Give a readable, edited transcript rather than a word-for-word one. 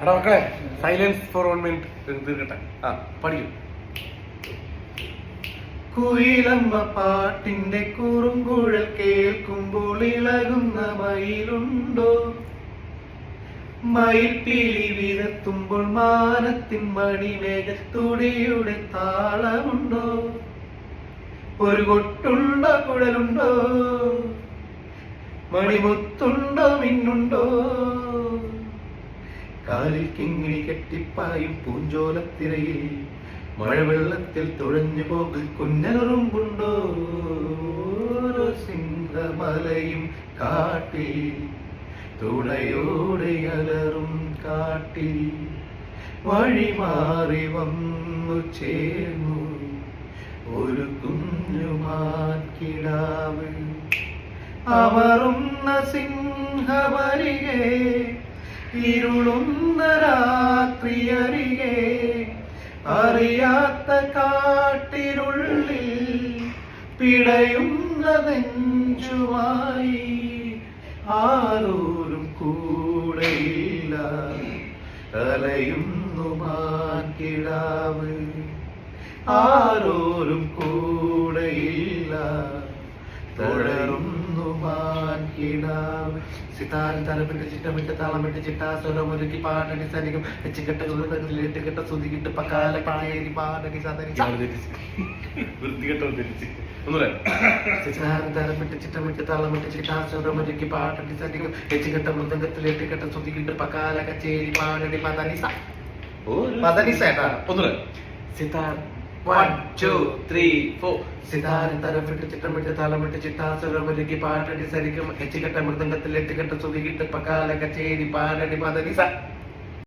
എടാ മക്കളെ, silence four 1 minute തീർക്കട്ടെ. പഠിക്കും. കുയിലമ്മ പാട്ടിന്റെ കുറുങ്കുഴൽ കേൾക്കുമ്പോൾ ഇളകുന്ന മയിലുണ്ടോ? മയിൽ പീലി വിരത്തുമ്പോൾ മാനത്തിൻ മണിമേഘത്തുടിയുടെ താളമുണ്ടോ? ഒരു കൊട്ടുള്ള കുഴലുണ്ടോ? മണിമുത്തുണ്ടോ? മിന്നുണ്ടോ? കാലിൽ കിങ്ങിണി കെട്ടിപ്പായും പൂഞ്ചോലത്തിരയിൽ മഴവെള്ളത്തിൽ തുഴഞ്ഞു പോകും കുഞ്ഞനുറുമ്പുണ്ടോ? സിംഹമലയും കാട്ടിൽ തുണയോടെ അലറും കാട്ടിൽ വഴിമാറി വന്നു ചേർന്നു ഒരു കുഞ്ഞുമാൻകിടാവ്. അമറുന്ന സിംഹമരികെ ഇരുളുന്ന രാത്രി അരികെ അറിയാത്ത കാട്ടിനുള്ളിൽ പിടയുന്ന നെഞ്ചുമായി ആരോരും കൂടെയില്ല. അലയുന്നു മാൻകിടാവ്, ആരോരും കൂടെയില്ല. തുടരുന്നു മാൻകിടാവ്. സിതാരം തലമിട്ട് ചിട്ടമിട്ട് താളമിട്ട് ചിട്ടാസ്വരമൊരുക്കി പാടണി സനികം വെച്ചുകെട്ട കെട്ട സുതികിട്ട് പക്കാല പായേരി പാടണി സദനി സിതാരം തലമിട്ട് ചിട്ടമിട്ട് താളമിട്ട് ചിട്ടാസ്വരമൊരുക്കി പാടണി സനികം വെച്ചുകെട്ട മൃദംഗത്തിലേട്ട് കെട്ട സുതികിട്ട് പക്കാല കച്ചേരി പാടണി പദനിസ പദനിസ ഒന്നുകൂടെ. സിതാർ 1 2 3 4 സിതാരം തലമിട്ട് ചിട്ടമിട്ട് താളമിട്ട് ചിട്ടാസുരമൊരുക്കി പാടണി സരിഗം എച്ചുകെട്ട മൃദംഗത്തിൽ എട്ടുകെട്ട സുതികിട്ട് പക്കാല കച്ചേരി പാടണി പദനിസ.